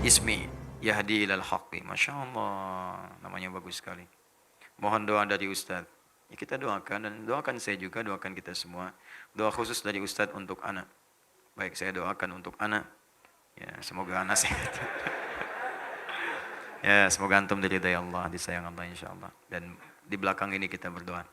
Ismi yahdi ilal haqqi. Masya Allah, namanya bagus sekali. Mohon doa dari Ustadz. Ya, kita doakan dan doakan saya juga, doakan kita semua. Doa khusus dari Ustadz untuk anak. Baik, saya doakan untuk anak. Ya, semoga anak sehat. Ya, semoga antum diridai Allah, disayang Allah insyaallah. Dan di belakang ini kita berdoa.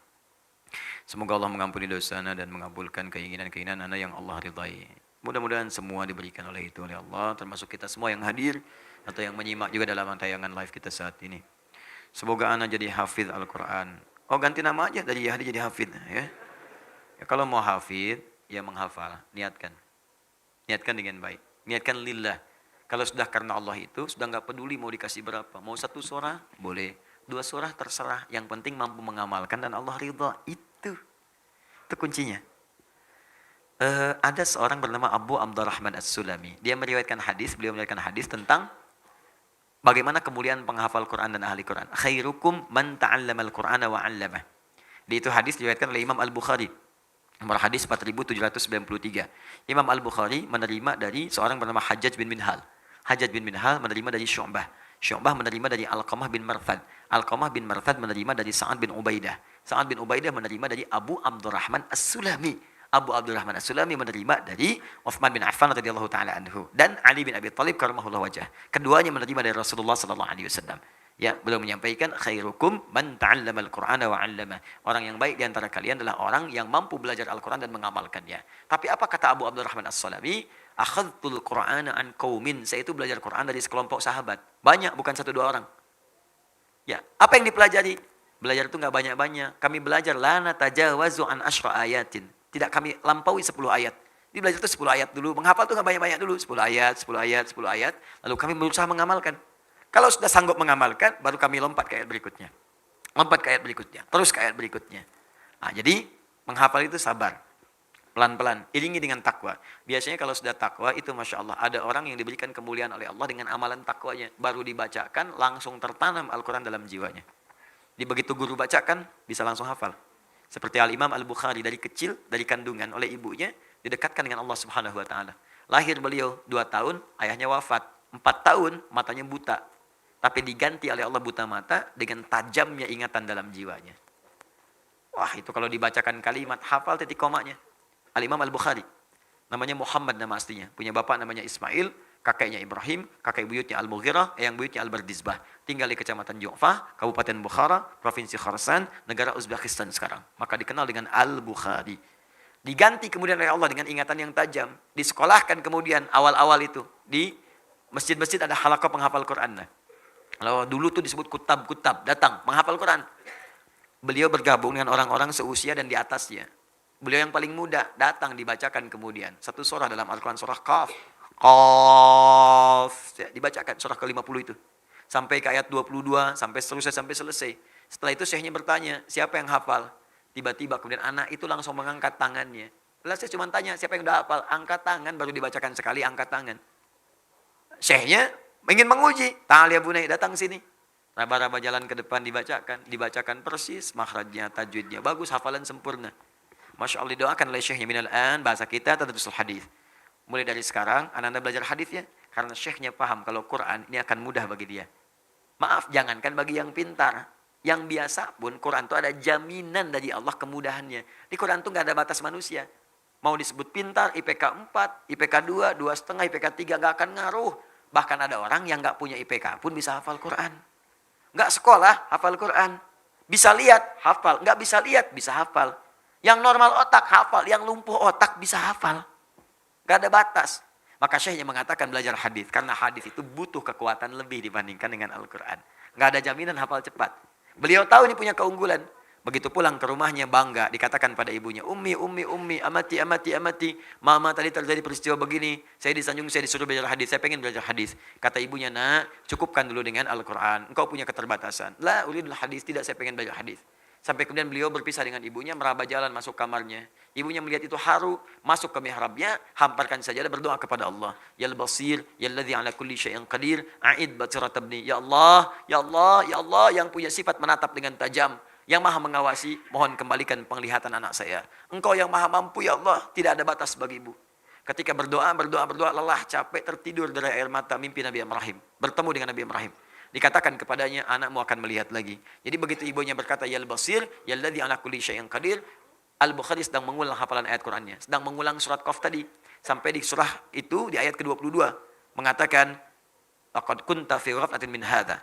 Semoga Allah mengampuni dosa anak dan mengabulkan keinginan-keinginan anak yang Allah ridai. Mudah-mudahan semua diberikan oleh itu oleh Allah, termasuk kita semua yang hadir atau yang menyimak juga dalam tayangan live kita saat ini. Semoga anak jadi hafidh Al-Quran. Oh, ganti nama aja dari Yahdi jadi hafidh ya. Ya, kalau mau hafidh, ya menghafal, niatkan. Niatkan dengan baik. Niatkan lillah. Kalau sudah karena Allah itu, sudah nggak peduli mau dikasih berapa. Mau 1 surah, boleh. 2 surah terserah. Yang penting mampu mengamalkan dan Allah ridha. Itu kuncinya. Ada seorang bernama Abu Abdurrahman As-Sulami. Dia meriwayatkan hadis, beliau meriwayatkan hadis tentang bagaimana kemuliaan penghafal Quran dan ahli Quran. Khairukum man ta'allamal Qur'ana wa 'allamah. Di itu hadis diriwayatkan oleh Imam Al-Bukhari. Nomor hadis 4793. Imam Al-Bukhari menerima dari seorang bernama Hajjaj bin Minhal. Hajjaj bin Minhal menerima dari Syu'bah. Syu'bah menerima dari Alqamah bin Marthad. Alqamah bin Marthad menerima dari Sa'ad bin Ubaidah. Sa'ad bin Ubaidah menerima dari Abu Abdurrahman As-Sulami. Abu Abdurrahman As-Sulami menerima dari Utsman bin Affan radhiyallahu taala anhu dan Ali bin Abi Thalib karamahullahu wajah. Keduanya menerima dari Rasulullah sallallahu alaihi wasallam. Ya, beliau menyampaikan khairukum man ta'allamal Qur'ana wa 'allama. Orang yang baik di antara kalian adalah orang yang mampu belajar Al-Qur'an dan mengamalkannya. Tapi apa kata Abu Abdurrahman As-Sulami? Akhadtul Qur'ana an qaumin. Saya itu belajar Quran dari sekelompok sahabat. Banyak, bukan 1-2 orang. Ya, apa yang dipelajari? Belajar itu enggak banyak-banyak. Kami belajar lana tajawazu an asyra ayatin. Tidak kami lampaui 10 ayat. Dia belajar itu 10 ayat dulu. Menghafal itu enggak banyak-banyak dulu. 10 ayat, 10 ayat, 10 ayat. Lalu kami berusaha mengamalkan. Kalau sudah sanggup mengamalkan, baru kami lompat ke ayat berikutnya. Lompat ke ayat berikutnya. Terus ke ayat berikutnya. Nah, jadi menghafal itu sabar. Pelan-pelan. Iringi dengan takwa. Biasanya kalau sudah takwa itu Masya Allah. Ada orang yang diberikan kemuliaan oleh Allah dengan amalan takwanya. Baru dibacakan, langsung tertanam Al-Quran dalam jiwanya. Di begitu guru bacakan, bisa langsung hafal. Seperti Al-Imam Al-Bukhari dari kecil, dari kandungan oleh ibunya, didekatkan dengan Allah Subhanahu Wa Taala. Lahir beliau 2 tahun, ayahnya wafat. 4 tahun, matanya buta. Tapi diganti oleh Allah buta mata dengan tajamnya ingatan dalam jiwanya. Wah, itu kalau dibacakan kalimat, hafal titik komanya. Al-Imam Al-Bukhari. Namanya Muhammad nama aslinya. Punya bapak namanya Ismail, kakeknya Ibrahim, kakek buyutnya Al-Mughirah, yang buyutnya Al-Bardizbah. Tinggal di Kecamatan Ju'fah, Kabupaten Bukhara, Provinsi Khorasan, negara Uzbekistan sekarang. Maka dikenal dengan Al-Bukhari. Diganti kemudian oleh Allah dengan ingatan yang tajam. Disekolahkan kemudian awal-awal itu. Di masjid-masjid ada halaqah penghafal Quran. Kalau dulu tuh disebut kutab-kutab, datang menghafal Quran. Beliau bergabung dengan orang-orang seusia dan di atasnya. Beliau yang paling muda, datang dibacakan kemudian. 1 surah dalam Al-Quran, surah Qaf. Qaf. Ya, dibacakan surah ke-50 itu. Sampai ke ayat 22, sampai seterusnya, sampai selesai. Setelah itu syekhnya bertanya, siapa yang hafal? Tiba-tiba kemudian anak itu langsung mengangkat tangannya. Lalu saya cuma tanya, siapa yang udah hafal? Angkat tangan, baru dibacakan sekali, angkat tangan. Syekhnya ingin menguji. Ta'al ya bunai, datang sini. Raba-raba jalan ke depan dibacakan persis, makhrajnya, tajwidnya bagus, hafalan sempurna. Masya Allah, didoakan oleh syekhnya minal an, bahasa kita tadrusul hadis. Mulai dari sekarang, anak-anak belajar hadisnya, karena syekhnya paham kalau Quran ini akan mudah bagi dia. Maaf, jangankan bagi yang pintar. Yang biasa pun, Quran itu ada jaminan dari Allah kemudahannya. Di Quran itu nggak ada batas manusia. Mau disebut pintar, IPK 4, IPK 2, 2,5, IPK 3, nggak akan ngaruh. Bahkan ada orang yang nggak punya IPK pun bisa hafal Quran. Nggak sekolah, hafal Quran. Bisa lihat, hafal. Nggak bisa lihat, bisa hafal. Yang normal otak, hafal. Yang lumpuh otak, bisa hafal. Nggak ada batas. Maka syekhnya mengatakan belajar hadis. Karena hadis itu butuh kekuatan lebih dibandingkan dengan Al-Quran. Nggak ada jaminan hafal cepat. Beliau tahu ini punya keunggulan. Begitu pulang ke rumahnya bangga, dikatakan pada ibunya, ummi, amati, amati, amati. Mama tadi terjadi peristiwa begini, saya disanjung, saya disuruh belajar hadis, saya pengen belajar hadis. Kata ibunya, nak, cukupkan dulu dengan Al-Quran, engkau punya keterbatasan. La, uridul hadis, tidak, saya pengen belajar hadis. Sampai kemudian beliau berpisah dengan ibunya, meraba jalan masuk kamarnya. Ibunya melihat itu haru, masuk ke mihrabnya, hamparkan sajadah, berdoa kepada Allah. Ya Al-Basir, Ya Alladhi ala kulli syai'in qadir, a'id basirat abni. Ya Allah, Ya Allah, Ya Allah, yang punya sifat menatap dengan tajam. Yang maha mengawasi, mohon kembalikan penglihatan anak saya. Engkau yang maha mampu ya Allah, tidak ada batas bagimu. Ketika berdoa, lelah, capek, tertidur dari air mata, mimpi Nabi Ibrahim. Bertemu dengan Nabi Ibrahim. Dikatakan kepadanya, anakmu akan melihat lagi. Jadi begitu ibunya berkata, Yal Basir, Yalladhi ala kulli syai'in qadir, Al-Bukhari sedang mengulang hafalan ayat Qur'annya. Sedang mengulang surat Qaf tadi. Sampai di surah itu, di ayat ke-22. Mengatakan, Laqad kunta fi ghaflatin min hadha.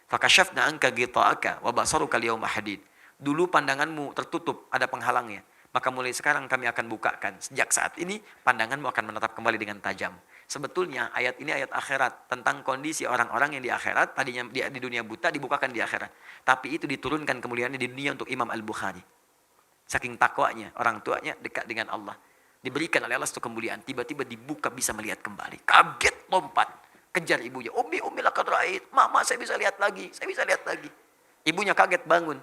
Fakashafna anka ghita'aka wa basaruka al-yawma hadid. Dulu pandanganmu tertutup, ada penghalangnya. Maka mulai sekarang kami akan bukakan. Sejak saat ini, pandanganmu akan menatap kembali dengan tajam. Sebetulnya ayat ini ayat akhirat. Tentang kondisi orang-orang yang di akhirat. Tadinya di dunia buta, dibukakan di akhirat. Tapi itu diturunkan kemuliaannya di dunia untuk Imam Al-Bukhari. Saking takwanya, orang tuanya dekat dengan Allah. Diberikan oleh Allah satu kemuliaan. Tiba-tiba dibuka bisa melihat kembali. Kaget, lompat. Kejar ibunya. Umi laqad ra'ait. Mama, saya bisa lihat lagi. Saya bisa lihat lagi. Ibunya kaget bangun.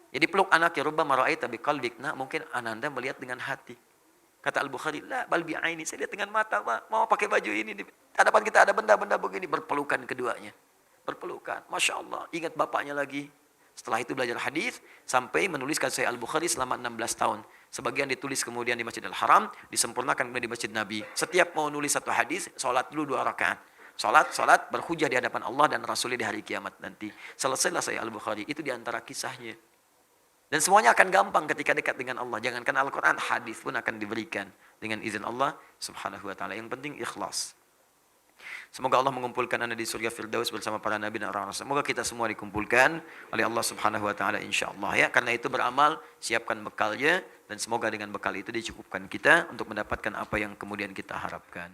Jadi peluk anaknya, rubbama ra'aita biqalbik. Nah, mungkin ananda melihat dengan hati. Kata Al-Bukhari, la bal bi'aini. Saya lihat dengan mata, Ma. Mau pakai baju ini. Di hadapan kita ada benda-benda begini. Berpelukan keduanya. Berpelukan. Masya Allah. Ingat bapaknya lagi. Setelah itu belajar hadis sampai menuliskan Sahih Al-Bukhari selama 16 tahun. Sebagian ditulis kemudian di Masjid Al-Haram, disempurnakan kemudian di Masjid Nabi. Setiap mau nulis satu hadis, sholat dulu 2 rakaat. Sholat, berhujah di hadapan Allah dan Rasulnya di hari kiamat nanti. Selesailah Sahih Al-Bukhari. Itu di antara kisahnya. Dan semuanya akan gampang ketika dekat dengan Allah. Jangankan Al-Quran, hadis pun akan diberikan dengan izin Allah subhanahu wa ta'ala. Yang penting ikhlas. Semoga Allah mengumpulkan anda di surga Firdaus bersama para nabi dan orang-orang. Semoga kita semua dikumpulkan oleh Allah subhanahu wa ta'ala insyaAllah ya. Karena itu beramal, siapkan bekalnya. Dan semoga dengan bekal itu dicukupkan kita untuk mendapatkan apa yang kemudian kita harapkan.